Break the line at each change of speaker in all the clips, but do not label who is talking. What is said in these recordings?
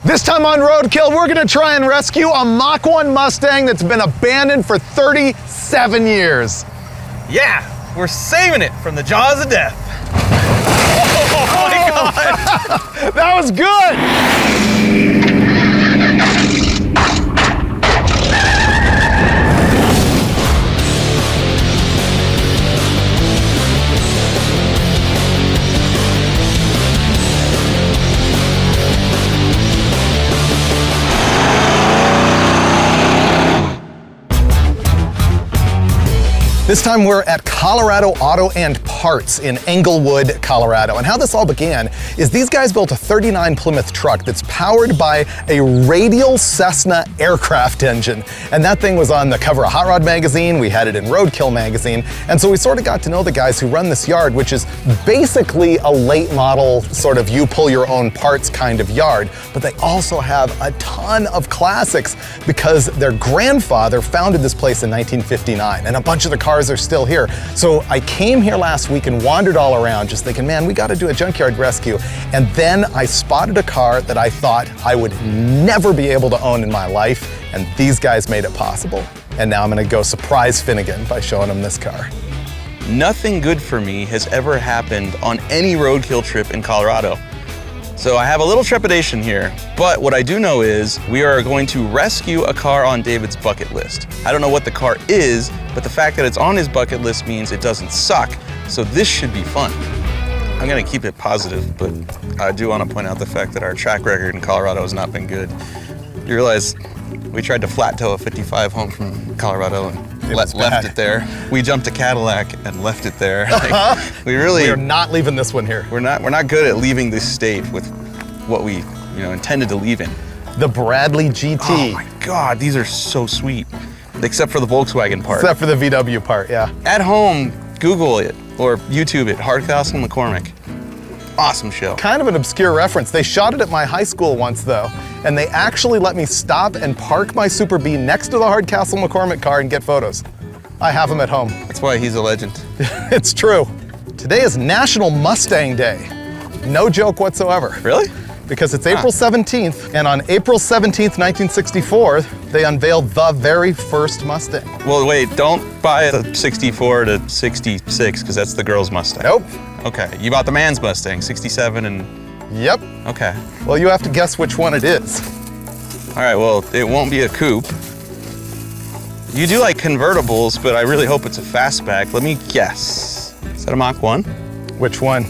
This time on Roadkill, we're gonna try and rescue a Mach 1 Mustang that's been abandoned for 37 years.
Yeah, we're saving it from the jaws of death. Oh my God.
That was good. This time we're at Colorado Auto and Parts in Englewood, Colorado. And how this all began is these guys built a 39 Plymouth truck that's powered by a radial Cessna aircraft engine. And that thing was on the cover of Hot Rod magazine. We had it in Roadkill magazine. And so we sort of got to know the guys who run this yard, which is basically a late model sort of you pull your own parts kind of yard. But they also have a ton of classics because their grandfather founded this place in 1959 and a bunch of the cars are still here. So I came here last week and wandered all around just thinking, man, we got to do a junkyard rescue. And then I spotted a car that I thought I would never be able to own in my life. And these guys made it possible. And now I'm going to go surprise Finnegan by showing him this car.
Nothing good for me has ever happened on any roadkill trip in Colorado. So I have a little trepidation here, but what I do know is we are going to rescue a car on David's bucket list. I don't know what the car is, but the fact that it's on his bucket list means it doesn't suck, so this should be fun. I'm gonna keep it positive, but I do want to point out the fact that our track record in Colorado has not been good. You realize we tried to flat tow a 55 home from Colorado and left it there. We jumped a Cadillac and left it there. Like, we are
not leaving this one here.
We're not good at leaving this state with what we intended to leave in.
The Bradley GT.
Oh my God, these are so sweet. Except for the Volkswagen part.
Except for the VW part, yeah.
At home, Google it or YouTube it, Hardcastle McCormick. Awesome show.
Kind of an obscure reference. They shot it at my high school once though, and they actually let me stop and park my Super B next to the Hardcastle McCormick car and get photos. I have them at home.
That's why he's a legend.
It's true. Today is National Mustang Day. No joke whatsoever.
Really?
Because it's April 17th, and on April 17th, 1964, they unveiled the very first Mustang.
Well, wait, don't buy the 64 to 66, because that's the girl's Mustang.
Nope.
Okay, you bought the man's Mustang, 67 and...
Yep.
Okay.
Well, you have to guess which one it is.
All right, well, it won't be a coupe. You do like convertibles, but I really hope it's a fastback. Let me guess. Is that a Mach 1?
Which one?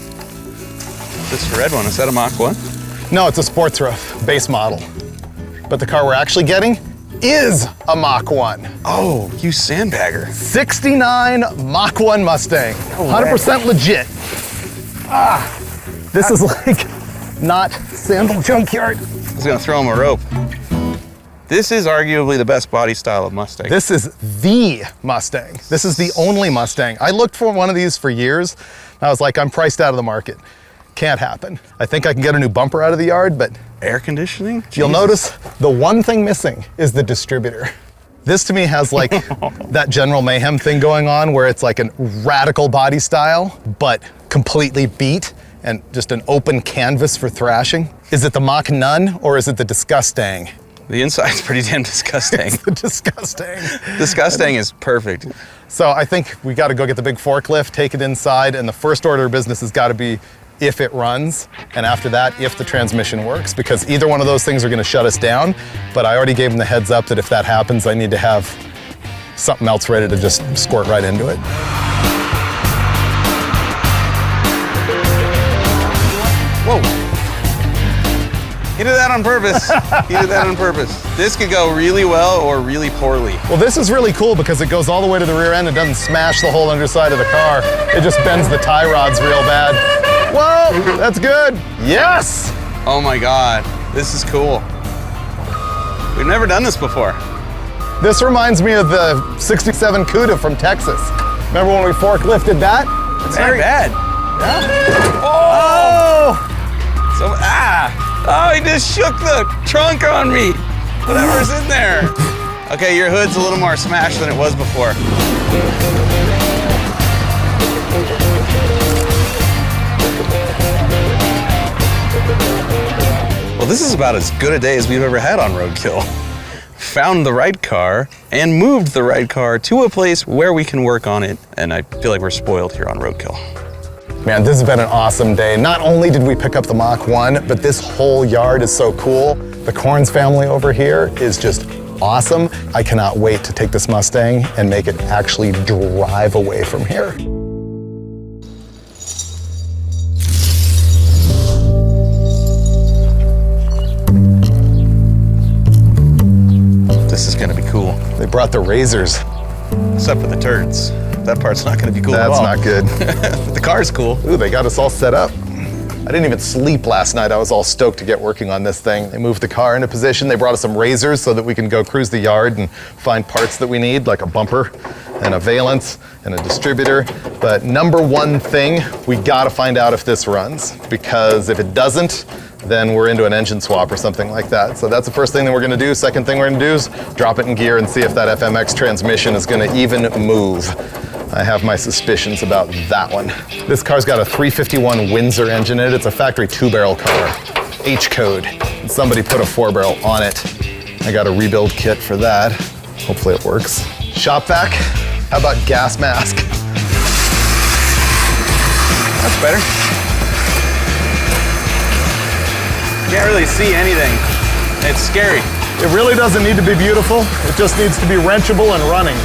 This red one, is that a Mach 1?
No, it's a sports roof, base model. But the car we're actually getting is a Mach 1.
Oh, you sandbagger.
69 Mach 1 Mustang, 100% legit. This is like not Sandal Junkyard.
I was gonna throw him a rope. This is arguably the best body style of Mustang.
This is the Mustang. This is the only Mustang. I looked for one of these for years. I was like, I'm priced out of the market. Can't happen. I think I can get a new bumper out of the yard, but...
Air conditioning?
You'll notice the one thing missing is the distributor. This to me has like that General Mayhem thing going on where it's like a radical body style, but completely beat and just an open canvas for thrashing. Is it the Mach None or is it the Disgustang?
The inside's pretty damn disgusting.
It's the Disgustang.
Disgusting is perfect.
So I think we got to go get the big forklift, take it inside, and the first order of business has got to be if it runs, and after that, if the transmission works, because either one of those things are gonna shut us down, but I already gave them the heads up that if that happens, I need to have something else ready to just squirt right into it.
Whoa. He did that on purpose. He did that on purpose. This could go really well or really poorly.
Well, this is really cool because it goes all the way to the rear end and doesn't smash the whole underside of the car. It just bends the tie rods real bad. Whoa, that's good. Yes!
Oh my God, this is cool. We've never done this before.
This reminds me of the 67 Cuda from Texas. Remember when we forklifted that?
It's not bad.
Yeah.
Oh! So, oh, he just shook the trunk on me. Whatever's in there. Okay, your hood's a little more smashed than it was before. Well, this is about as good a day as we've ever had on Roadkill. Found the right car and moved the right car to a place where we can work on it, and I feel like we're spoiled here on Roadkill.
Man, this has been an awesome day. Not only did we pick up the Mach 1, but this whole yard is so cool. The Corns family over here is just awesome. I cannot wait to take this Mustang and make it actually drive away from here.
This is gonna be cool.
They brought the razors.
Except for the turds. That part's not gonna be cool at all.
That's not good.
But the car's cool.
Ooh, they got us all set up. I didn't even sleep last night. I was all stoked to get working on this thing. They moved the car into position. They brought us some razors so that we can go cruise the yard and find parts that we need, like a bumper and a valence and a distributor. But number one thing, we gotta find out if this runs, because if it doesn't, then we're into an engine swap or something like that. So that's the first thing that we're gonna do. Second thing we're gonna do is drop it in gear and see if that FMX transmission is gonna even move. I have my suspicions about that one. This car's got a 351 Windsor engine in it. It's a factory 2-barrel car, H code. And somebody put a 4-barrel on it. I got a rebuild kit for that. Hopefully it works. Shop vac, how about gas mask?
That's better. Can't really see anything. It's scary.
It really doesn't need to be beautiful. It just needs to be wrenchable and running.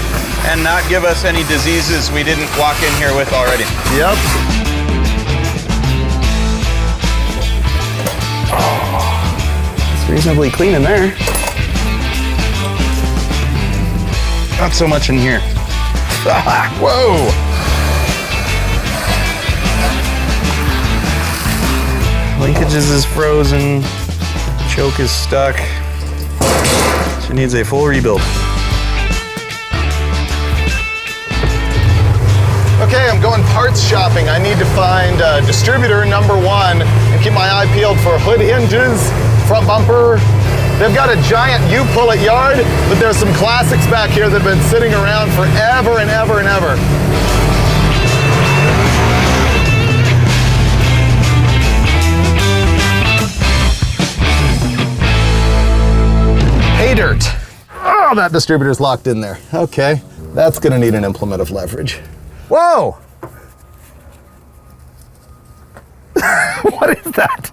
And not give us any diseases we didn't walk in here with already.
Yep.
Oh, it's reasonably clean in there. Not so much in here.
Whoa!
Linkages is frozen. Choke is stuck. She needs a full rebuild.
Okay, I'm going parts shopping. I need to find distributor number 1 and keep my eye peeled for hood hinges, front bumper. They've got a giant U-pullet yard, but there's some classics back here that have been sitting around forever and ever and ever. Pay dirt. Oh, that distributor's locked in there. Okay, that's gonna need an implement of leverage. Whoa! What is that?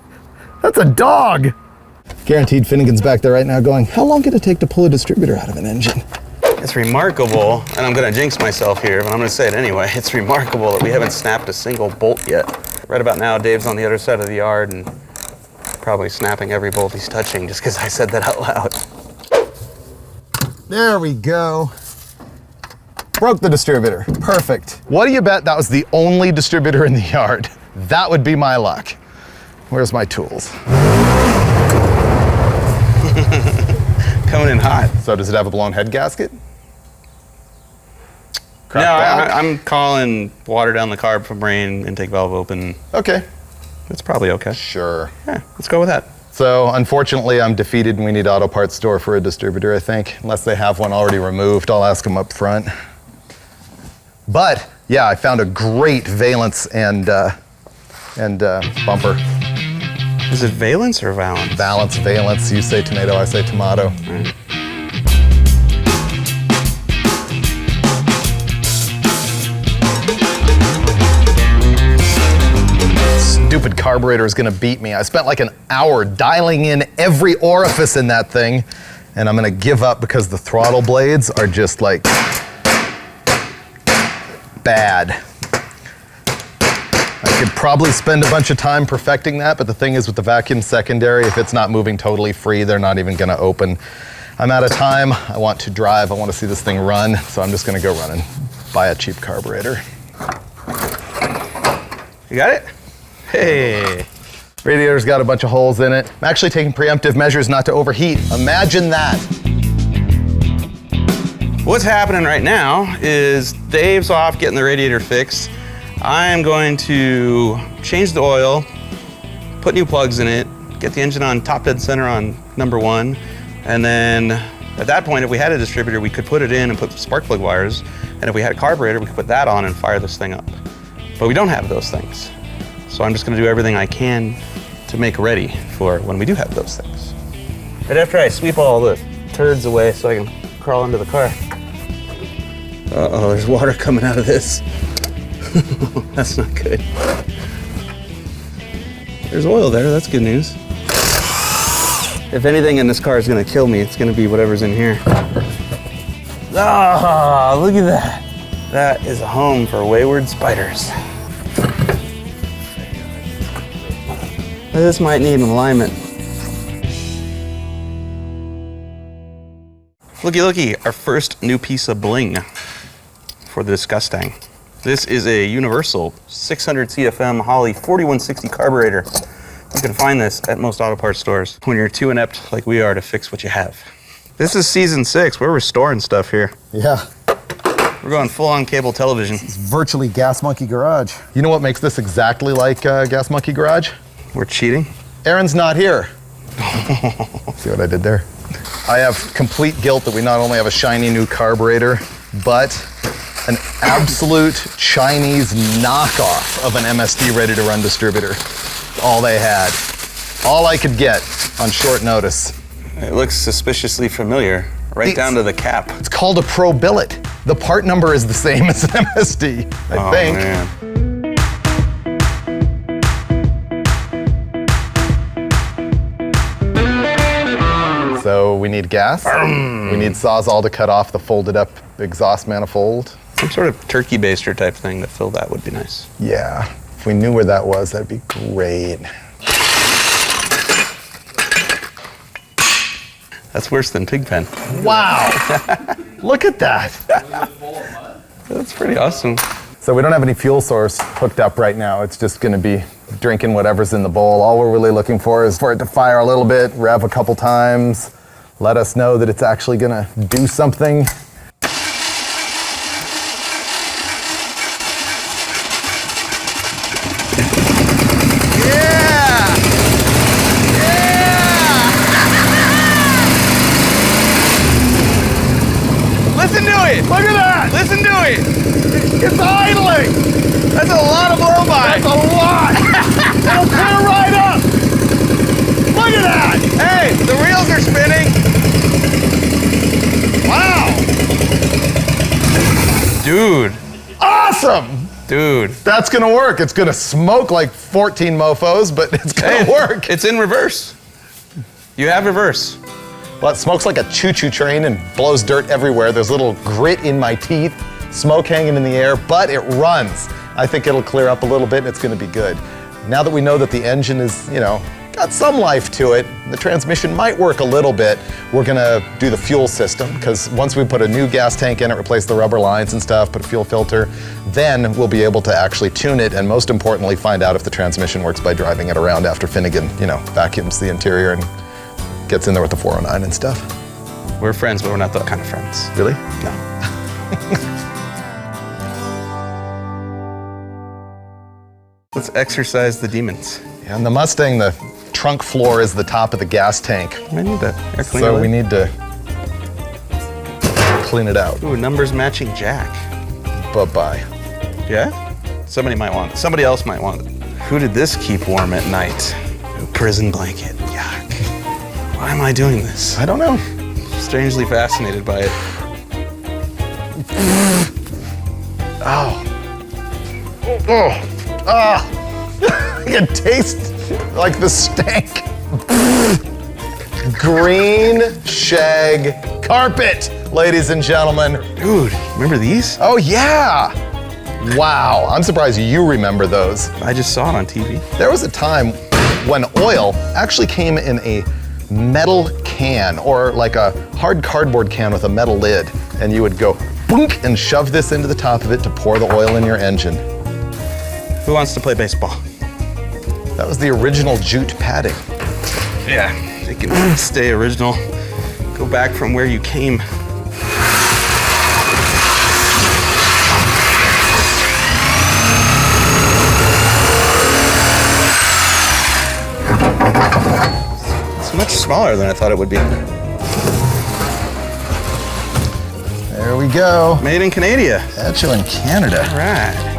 That's a dog. Guaranteed Finnegan's back there right now going, how long could it take to pull a distributor out of an engine?
It's remarkable, and I'm gonna jinx myself here, but I'm gonna say it anyway. It's remarkable that we haven't snapped a single bolt yet. Right about now, Dave's on the other side of the yard and probably snapping every bolt he's touching just because I said that out loud.
There we go. Broke the distributor. Perfect. What do you bet that was the only distributor in the yard? That would be my luck. Where's my tools?
Coming in hot.
So does it have a blown head gasket?
No, I'm calling water down the carb from rain, intake valve open.
Okay.
It's probably okay.
Sure.
Yeah, let's go with that.
So unfortunately, I'm defeated and we need auto parts store for a distributor, I think. Unless they have one already removed, I'll ask them up front. But yeah, I found a great valence and bumper.
Is it valence or valence?
Valence. You say tomato, I say tomato.
Right.
Stupid carburetor is gonna beat me. I spent like an hour dialing in every orifice in that thing, and I'm gonna give up because the throttle blades are just like bad. I could probably spend a bunch of time perfecting that, but the thing is with the vacuum secondary, if it's not moving totally free, they're not even gonna open. I'm out of time, I want to drive, I want to see this thing run, so I'm just gonna go run and buy a cheap carburetor.
You got it? Hey.
Radiator's got a bunch of holes in it. I'm actually taking preemptive measures not to overheat. Imagine that.
What's happening right now is Dave's off getting the radiator fixed. I'm going to change the oil, put new plugs in it, get the engine on top dead center on number 1, and then at that point, if we had a distributor, we could put it in and put spark plug wires, and if we had a carburetor, we could put that on and fire this thing up. But we don't have those things. So I'm just gonna do everything I can to make ready for when we do have those things. Right after I sweep all the turds away so I can crawl into the car. Uh-oh, there's water coming out of this. That's not good. There's oil there, that's good news. If anything in this car is gonna kill me, it's gonna be whatever's in here. Ah, look at that. That is a home for wayward spiders. This might need an alignment. Looky, looky, our first new piece of bling for the Mustang. This is a universal 600 CFM Holley 4160 carburetor. You can find this at most auto parts stores when you're too inept like we are to fix what you have. This is season 6, we're restoring stuff here.
Yeah.
We're going full on cable television.
It's virtually Gas Monkey Garage. You know what makes this exactly like Gas Monkey Garage?
We're cheating?
Aaron's not here. See what I did there? I have complete guilt that we not only have a shiny new carburetor, but an absolute Chinese knockoff of an MSD ready-to-run distributor. All they had. All I could get on short notice.
It looks suspiciously familiar, right down to the cap.
It's called a Pro Billet. The part number is the same as an MSD, I think.
Man.
So we need gas. We need Sawzall to cut off the folded up exhaust manifold.
Some sort of turkey baster type thing to fill that would be nice.
Yeah, if we knew where that was, that'd be great.
That's worse than Pigpen.
Wow, look at that.
That's pretty awesome.
So we don't have any fuel source hooked up right now. It's just gonna be drinking whatever's in the bowl. All we're really looking for is for it to fire a little bit, rev a couple times, let us know that it's actually gonna do something.
Listen to it!
Look at that!
Listen to it!
It's idling!
That's a lot of blow-by!
That's a lot! It'll clear right up! Look at that!
Hey, the wheels are spinning!
Wow!
Dude.
Awesome!
Dude.
That's gonna work. It's gonna smoke like 14 mofos, but it's gonna work.
It's in reverse. You have reverse.
Well, it smokes like a choo-choo train and blows dirt everywhere. There's little grit in my teeth, smoke hanging in the air, but it runs. I think it'll clear up a little bit and it's gonna be good. Now that we know that the engine is, got some life to it, the transmission might work a little bit, we're gonna do the fuel system, because once we put a new gas tank in it, replace the rubber lines and stuff, put a fuel filter, then we'll be able to actually tune it and most importantly find out if the transmission works by driving it around after Finnegan, vacuums the interior and gets in there with the 409 and stuff.
We're friends, but we're not that kind of friends.
Really?
No. Let's exercise the demons.
Yeah, on the Mustang, the trunk floor is the top of the gas tank.
I need that air cleaner.
So we need to clean it out.
Ooh, numbers matching jack.
Bye-bye.
Yeah? Somebody else might want it. Who did this keep warm at night? A prison blanket. Yuck. Why am I doing this?
I don't know.
Strangely fascinated by it.
Oh. Oh. Ah. I can taste like the stank. Green shag carpet, ladies and gentlemen.
Dude, remember these?
Oh yeah. Wow, I'm surprised you remember those.
I just saw it on TV.
There was a time when oil actually came in a metal can, or like a hard cardboard can with a metal lid, and you would go boonk and shove this into the top of it to pour the oil in your engine.
Who wants to play baseball?
That was the original jute padding.
Yeah, they can stay original. Go back from where you came. It's much smaller than I thought it would be.
There we go.
Made in Canada.
That's you in Canada.
All right.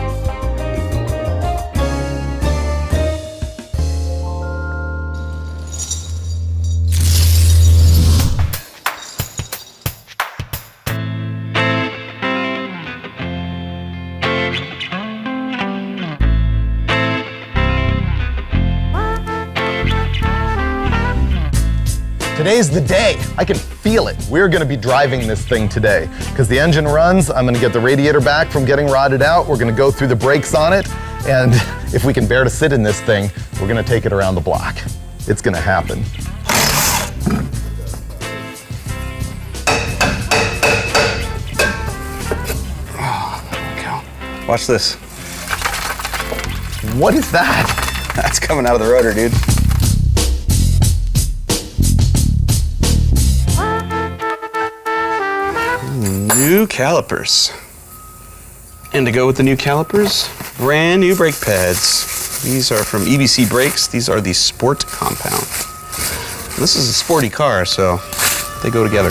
Today's the day. I can feel it. We're gonna be driving this thing today because the engine runs. I'm gonna get the radiator back from getting rotted out. We're gonna go through the brakes on it. And if we can bear to sit in this thing, we're gonna take it around the block. It's gonna happen.
Watch this.
What is that?
That's coming out of the rotor, dude. New calipers. And to go with the new calipers, brand new brake pads. These are from EBC Brakes. These are the Sport Compound. This is a sporty car, so they go together.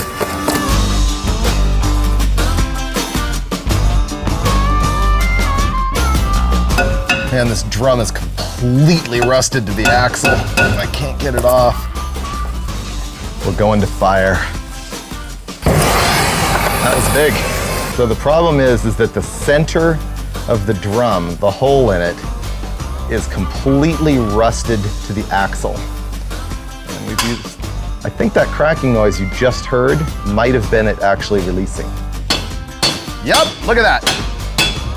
Man, this drum is completely rusted to the axle. I can't get it off. We're going to fire. That was big. So the problem is that the center of the drum, the hole in it, is completely rusted to the axle. And we've used, I think that cracking noise you just heard might have been it actually releasing. Yep, look at that.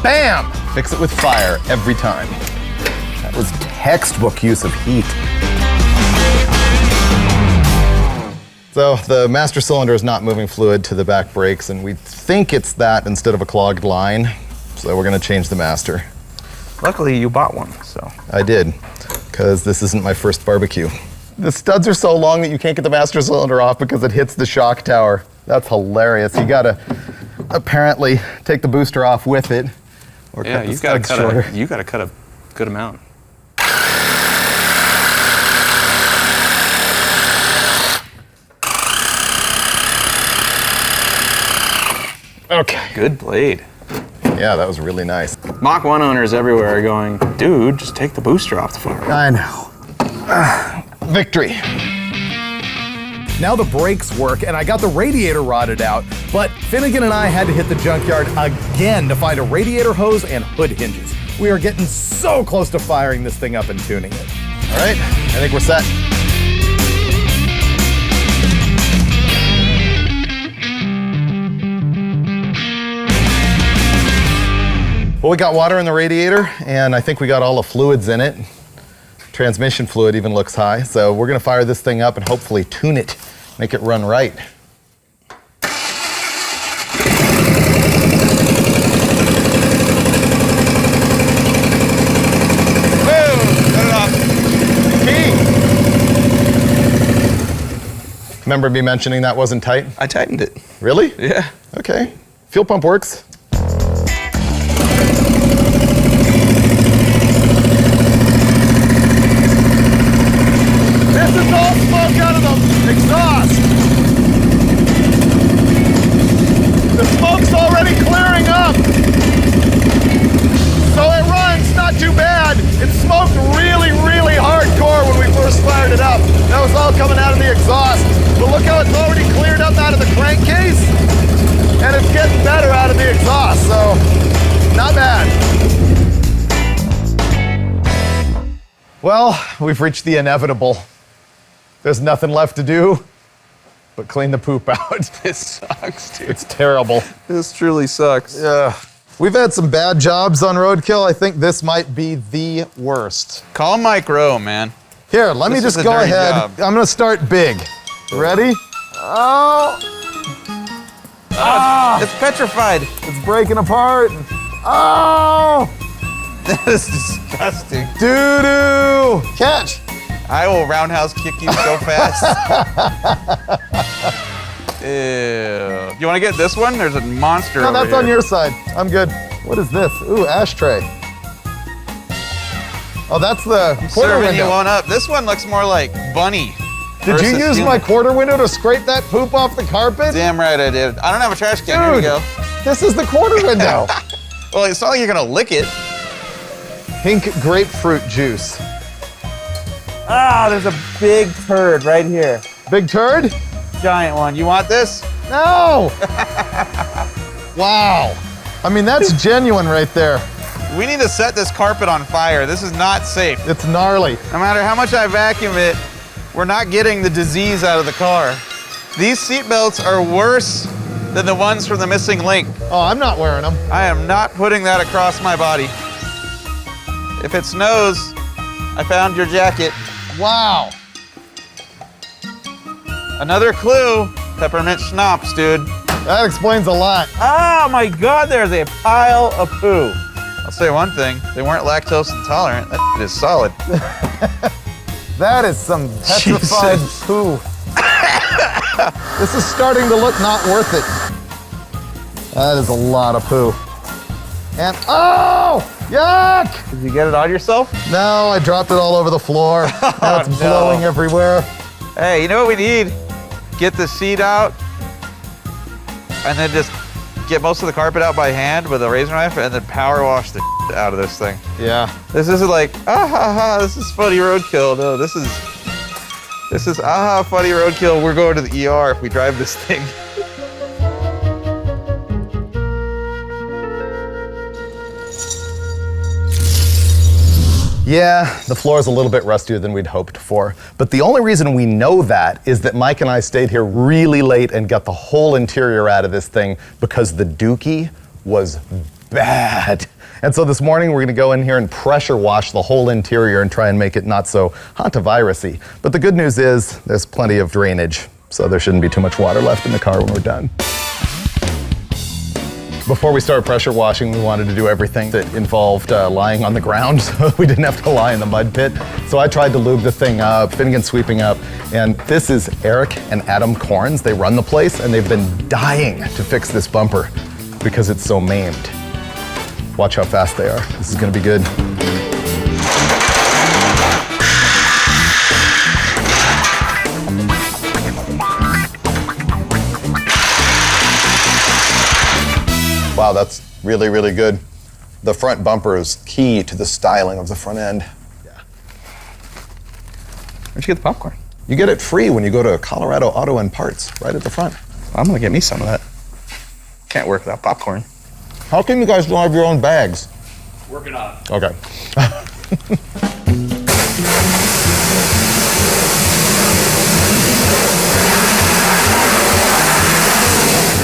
Bam! Fix it with fire every time. That was textbook use of heat. So the master cylinder is not moving fluid to the back brakes, and we think it's that instead of a clogged line. So we're gonna change the master.
Luckily, you bought one, so.
I did, because this isn't my first barbecue. The studs are so long that you can't get the master cylinder off because it hits the shock tower. That's hilarious. You gotta apparently take the booster off with it. Or
yeah, you gotta cut a good amount.
Okay.
Good blade.
Yeah, that was really nice.
Mach 1 owners everywhere are going, dude, just take the booster off the floor.
I know. Victory. Now the brakes work, and I got the radiator rotted out, but Finnegan and I had to hit the junkyard again to find a radiator hose and hood hinges. We are getting so close to firing this thing up and tuning it. All right, I think we're set. Well, we got water in the radiator, and I think we got all the fluids in it. Transmission fluid even looks high, so we're gonna fire this thing up and hopefully tune it, make it run right. Remember me mentioning that wasn't tight?
I tightened it.
Really?
Yeah.
Okay. Fuel pump works. This is all smoke out of the exhaust. The smoke's already clearing up. So it runs not too bad. It smoked really, really hardcore when we first fired it up. That was all coming out of the exhaust. But look how it's already cleared up out of the crankcase. And it's getting better out of the exhaust, so not bad. Well, we've reached the inevitable. There's nothing left to do but clean the poop out.
It sucks, dude.
It's terrible.
This truly sucks.
Yeah. We've had some bad jobs on Roadkill. I think this might be the worst.
Call Mike Rowe, man.
Here, let me just go ahead. I'm gonna start big. Ready? Oh! Ah!
It's petrified.
It's breaking apart. Oh!
That is disgusting.
Doo-doo! Catch!
I will roundhouse kick you so fast. Ew. You want to get this one? There's a monster over here.
No, that's on your side. I'm good. What is this? Ooh, ashtray. Oh, that's the quarter
Serving
window.
you one up. This one looks more like bunny.
Did you use my quarter window to scrape that poop off the carpet?
Damn right I did. I don't have a trash can. Here we go.
This is the quarter window.
Well, it's not like you're gonna lick it.
Pink grapefruit juice.
Ah, there's a big turd right here.
Big turd?
Giant one.
You want this?
No! Wow. I mean, that's genuine right there.
We need to set this carpet on fire. This is not safe.
It's gnarly.
No matter how much I vacuum it,
We're not getting the disease out of the car. These seat belts are worse than the ones from the missing link.
Oh, I'm not wearing them.
I am not putting that across my body. If it snows, I found your jacket.
Wow.
Another clue, peppermint schnapps, dude.
That explains a lot.
Oh my God, there's a pile of poo. I'll say one thing, they weren't lactose intolerant. That is solid.
That is some petrified
Jesus.
poo. This is starting to look not worth it. That is a lot of poo. And, oh, yuck!
Did you get it on yourself?
No, I dropped it all over the floor. Now it's
no.
blowing everywhere.
Hey, you know what we need? Get the seat out and then just get most of the carpet out by hand with a razor knife and then power wash the out of this thing.
Yeah.
This isn't like, ah ha ha, this is funny roadkill. No, this is ah ha, funny roadkill. We're going to the ER if we drive this thing.
Yeah, the floor is a little bit rustier than we'd hoped for. But the only reason we know that is that Mike and I stayed here really late and got the whole interior out of this thing because the dookie was bad. And so this morning we're gonna go in here and pressure wash the whole interior and try and make it not so hantavirus-y. But the good news is there's plenty of drainage, so there shouldn't be too much water left in the car when we're done. Before we started pressure washing, we wanted to do everything that involved lying on the ground so we didn't have to lie in the mud pit. So I tried to lube the thing up, Finnegan's sweeping up, and this is Eric and Adam Corns. They run the place and they've been dying to fix this bumper because it's so maimed. Watch how fast they are. This is gonna be good. Wow, that's really, really good. The front bumper is key to the styling of the front end. Yeah.
Where'd you get the popcorn?
You get it free when you go to Colorado Auto and Parts, right at the front.
I'm gonna get me some of that. Can't work without popcorn.
How come you guys don't have your own bags?
Working on it.
Okay.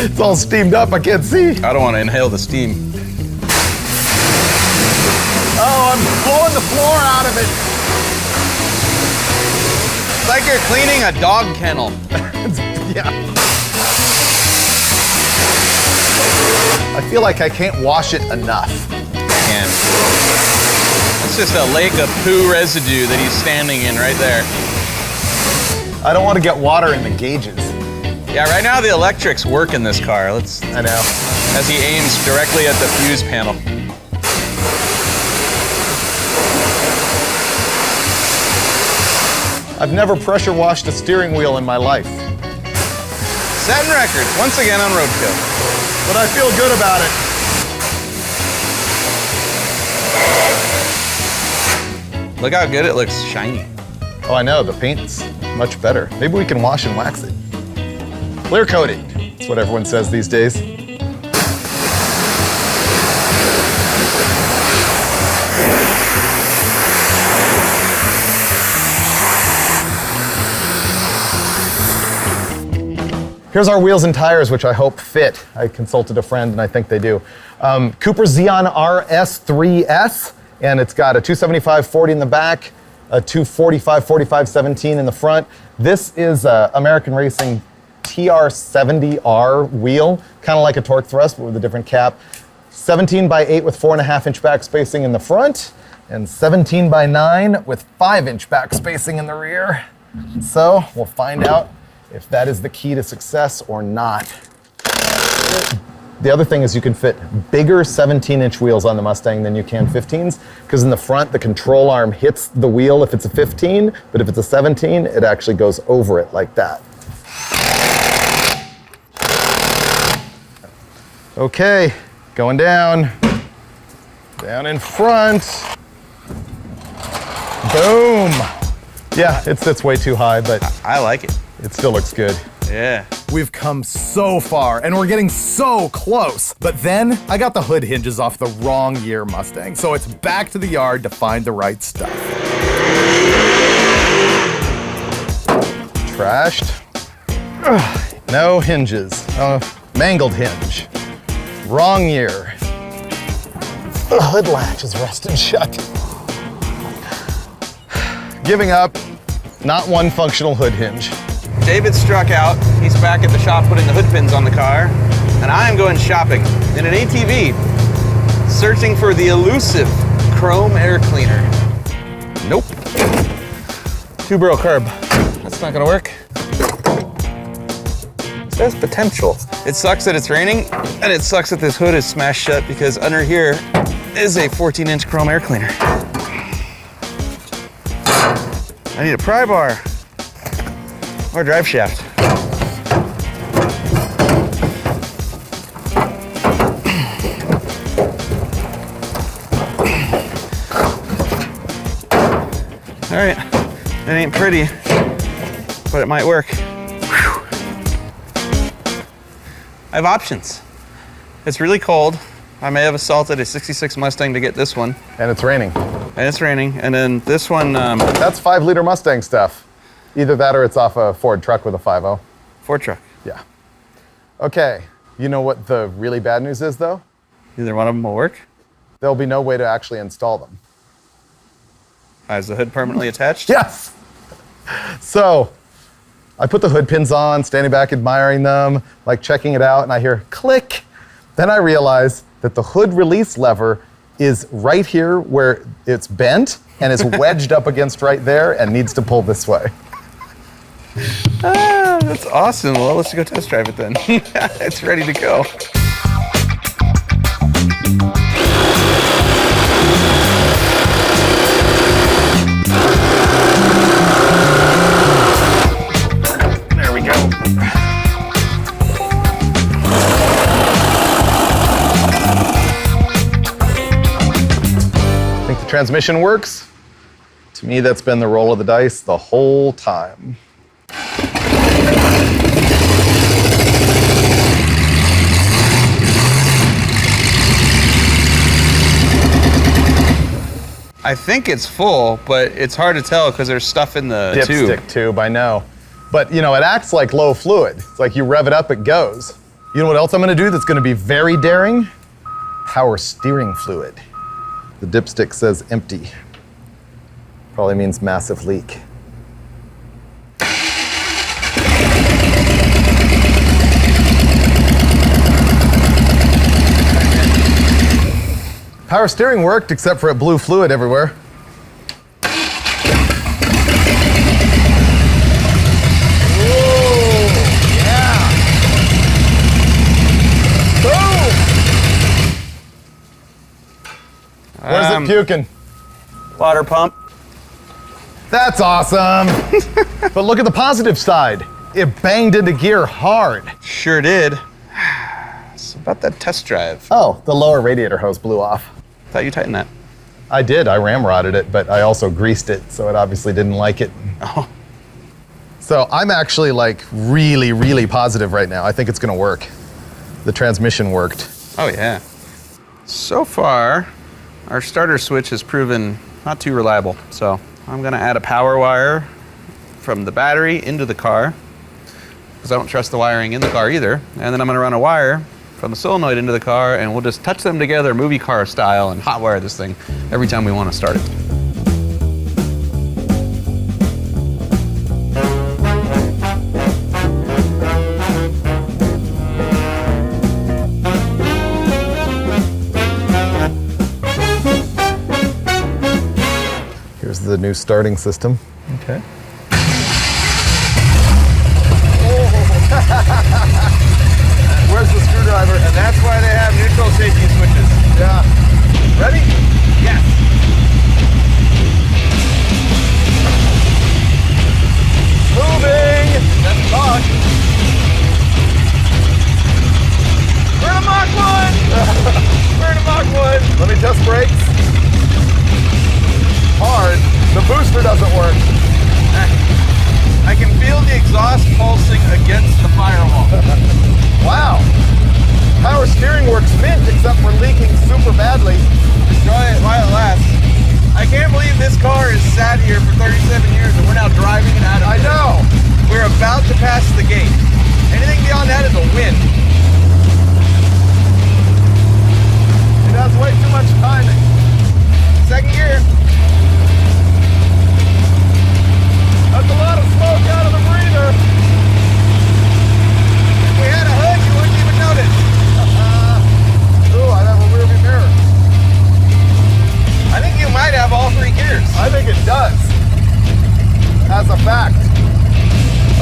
It's all steamed up, I can't see.
I don't want to inhale the steam.
Oh, I'm blowing the floor out of it.
It's like you're cleaning a dog kennel.
Yeah. I feel like I can't wash it enough.
And it's just a lake of poo residue that he's standing in right there.
I don't want to get water in the gauges.
Yeah, right now the electrics work in this car.
I know.
As he aims directly at the fuse panel.
I've never pressure washed a steering wheel in my life,
Setting records once again on Roadkill.
but I feel good about it.
Look how good it looks shiny.
Oh, I know, the paint's much better. Maybe we can wash and wax it. Clear coating, that's what everyone says these days. Here's our wheels and tires, which I hope fit. I consulted a friend and I think they do. Cooper Xeon RS3S, and it's got a 275/40 in the back, a 245/45/17 in the front. This is American Racing TR70R wheel, kind of like a torque thrust, but with a different cap. 17x8 with 4.5-inch back spacing in the front, and 17x9 with 5-inch back spacing in the rear. So we'll find out if that is the key to success or not. The other thing is you can fit bigger 17-inch wheels on the Mustang than you can 15s, because in the front, the control arm hits the wheel if it's a 15, but if it's a 17, it actually goes over it like that. Okay, going down. Down in front. Boom. Yeah, it sits way too high, but
I like it.
it still looks good.
Yeah.
We've come so far, and we're getting so close. But then I got the hood hinges off the wrong year Mustang, so it's back to the yard to find the right stuff. Trashed. Ugh, no hinges. Mangled hinge. Wrong year. The hood latch is rusted shut. Giving up. Not one functional hood hinge.
David struck out. He's back at the shop putting the hood pins on the car. And I am going shopping in an ATV, searching for the elusive chrome air cleaner. Nope. 2-barrel carb. That's not gonna work. It says potential. It sucks that it's raining, and it sucks that this hood is smashed shut because under here is a 14-inch chrome air cleaner. I need a pry bar or drive shaft. All right, it ain't pretty, but it might work. Whew. I have options. It's really cold. I may have assaulted a 66 Mustang to get this one.
And it's raining.
And it's raining, and then this one...
That's 5-liter Mustang stuff. Either that or it's off a Ford truck with a 5.0.
Ford truck.
Yeah. Okay, you know what the really bad news is though?
Neither one of them will work.
There'll be no way to actually install them.
Is the hood permanently attached?
Yes! So, I put the hood pins on, standing back admiring them, like checking it out, and I hear click. Then I realize that the hood release lever is right here where it's bent and is wedged up against right there and needs to pull this way.
Ah, that's awesome. Well, let's go test drive it then. It's ready to go. There we go.
Think the transmission works? To me, that's been the roll of the dice the whole time.
I think it's full, but it's hard to tell because there's stuff in the tube.
Dipstick tube, I know. But you know, it acts like low fluid. It's like you rev it up, it goes. You know what else I'm gonna do that's gonna be very daring? Power steering fluid. The dipstick says empty. Probably means massive leak. Power steering worked, except for it blew fluid everywhere. Where's it puking?
Water pump.
That's awesome. But look at the positive side. It banged into gear hard.
Sure did. It's about that test drive.
Oh, the lower radiator hose blew off.
Thought you tightened that.
I did, I ramrodded it, but I also greased it, so it obviously didn't like it.
Oh.
So I'm actually like really, really positive right now. I think it's gonna work. The transmission worked.
Oh yeah. So far, our starter switch has proven not too reliable. So I'm gonna add a power wire from the battery into the car, because I don't trust the wiring in the car either. And then I'm gonna run a wire from the solenoid into the car, and we'll just touch them together movie car style and hot wire this thing every time we want to start it.
Here's the new starting system.
Okay.
Where's the screwdriver?
And that's why they have neutral safety switches.
Yeah. Ready?
Yes.
Moving!
That's Mach. We're in a Mach 1! We're in a Mach 1!
Let me test brakes. Hard. The booster doesn't work.
I can feel the exhaust pulsing against the firewall.
Wow. Power steering works mint, except for leaking super badly.
Enjoy it while it lasts. I can't believe this car has sat here for 37 years and we're now driving it out of
I
here.
know.
We're about to pass the gate. Anything beyond that is a win.
It has way too much timing.
Second gear.
That's a lot of smoke out of the breather.
If we had a hood, you wouldn't even notice.
Ooh, I have a rearview mirror.
I think you might have all 3 gears.
I think it does. As a fact.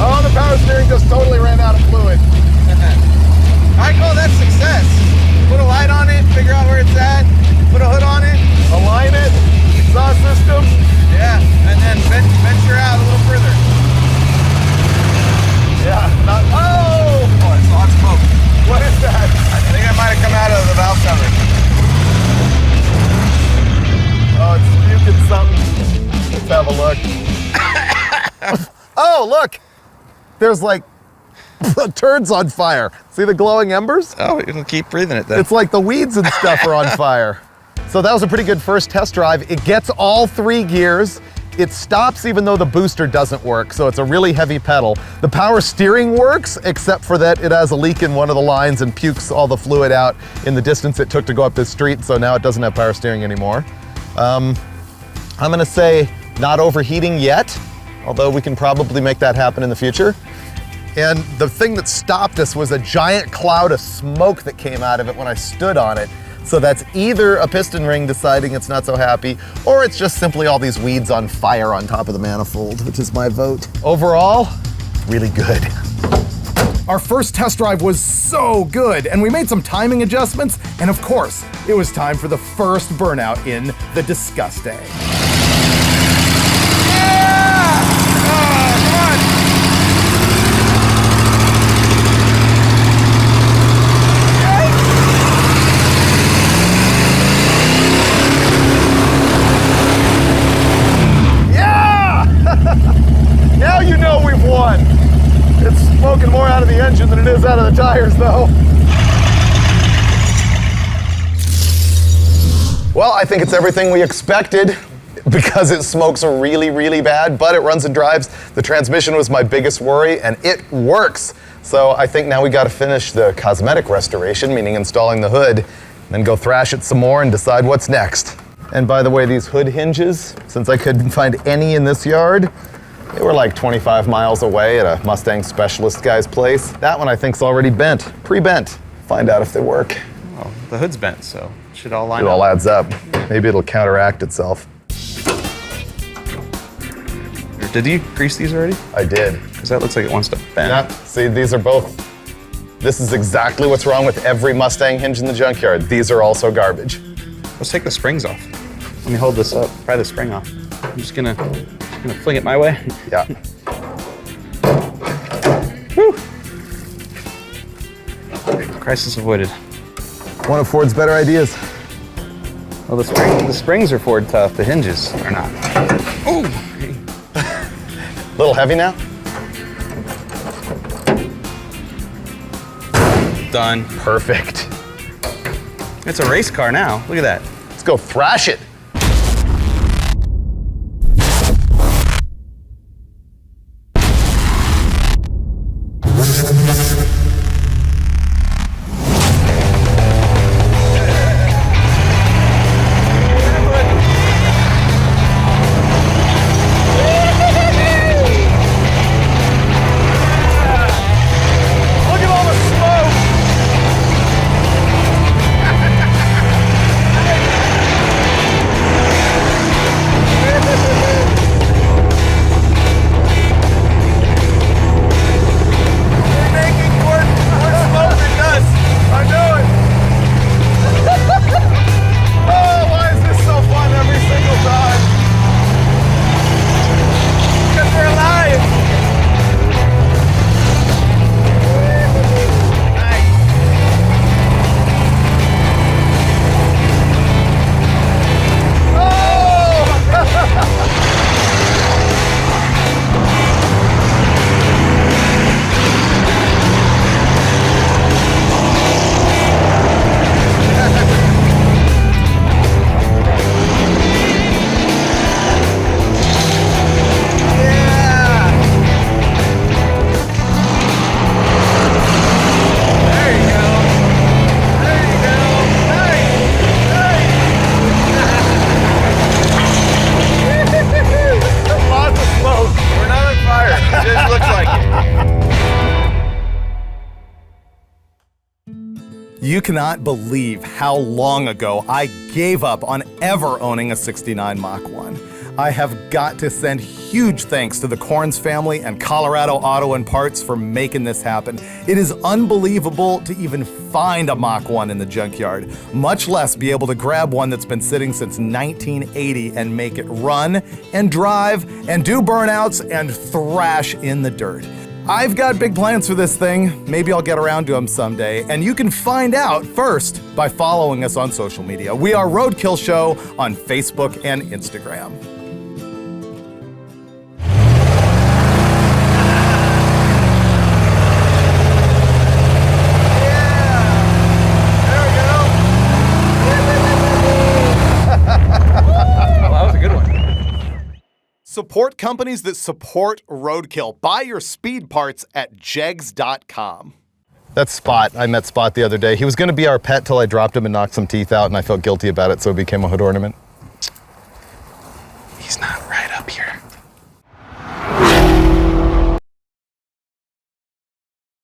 Oh, the power steering just totally ran out of fluid.
I call that success. Put a light on it, figure out where it's at, put a hood on it.
Align it, exhaust system.
Yeah, and then venture out a little further.
Yeah, not, oh!
Oh, it's hot smoke.
What is that?
I think it might have come out of the valve cover.
Oh, it's puking something. Let's have a look. Oh, look! There's like turds on fire. See the glowing embers?
Oh, it'll keep breathing it then.
It's like the weeds and stuff are on fire. So that was a pretty good first test drive. It gets all 3 gears. It stops even though the booster doesn't work, so it's a really heavy pedal. The power steering works, except for that it has a leak in one of the lines and pukes all the fluid out in the distance it took to go up this street, so now it doesn't have power steering anymore. I'm gonna say not overheating yet, although we can probably make that happen in the future. And the thing that stopped us was a giant cloud of smoke that came out of it when I stood on it. So that's either a piston ring deciding it's not so happy, or it's just simply all these weeds on fire on top of the manifold, which is my vote. Overall, really good. Our first test drive was so good, and we made some timing adjustments, and of course, it was time for the first burnout in the Disgust Day. Now you know we've won. It's smoking more out of the engine than it is out of the tires, though. Well, I think it's everything we expected because it smokes really, really bad, but it runs and drives. The transmission was my biggest worry, and it works. So I think now we got to finish the cosmetic restoration, meaning installing the hood, then go thrash it some more and decide what's next. And by the way, these hood hinges, since I couldn't find any in this yard, they were like 25 miles away at a Mustang specialist guy's place. That one I think's already bent, pre-bent. Find out if they work.
Well, the hood's bent, so it should all line
It
up.
all adds up. Maybe it'll counteract itself.
Did you grease these already?
I did.
Because that looks like it wants to bend.
Yeah, see, these are both. This is exactly what's wrong with every Mustang hinge in the junkyard. These are also garbage.
Let's take the springs off. Let me hold this up, pry the spring off. I'm just gonna fling it my way.
Yeah.
Whew. Crisis avoided.
One of Ford's better ideas.
Well, the springs are Ford tough, the hinges are not. Oh!
A little heavy now?
Done.
Perfect.
It's a race car now. Look at that.
Let's go thrash it. You cannot believe how long ago I gave up on ever owning a 69 Mach 1. I have got to send huge thanks to the Corns family and Colorado Auto and Parts for making this happen. It is unbelievable to even find a Mach 1 in the junkyard, much less be able to grab one that's been sitting since 1980 and make it run and drive and do burnouts and thrash in the dirt. I've got big plans for this thing. Maybe I'll get around to them someday. And you can find out first by following us on social media. We are Roadkill Show on Facebook and Instagram. Support companies that support Roadkill. Buy your speed parts at jegs.com. That's Spot. I met Spot the other day. He was going to be our pet till I dropped him and knocked some teeth out, and I felt guilty about it, so it became a hood ornament.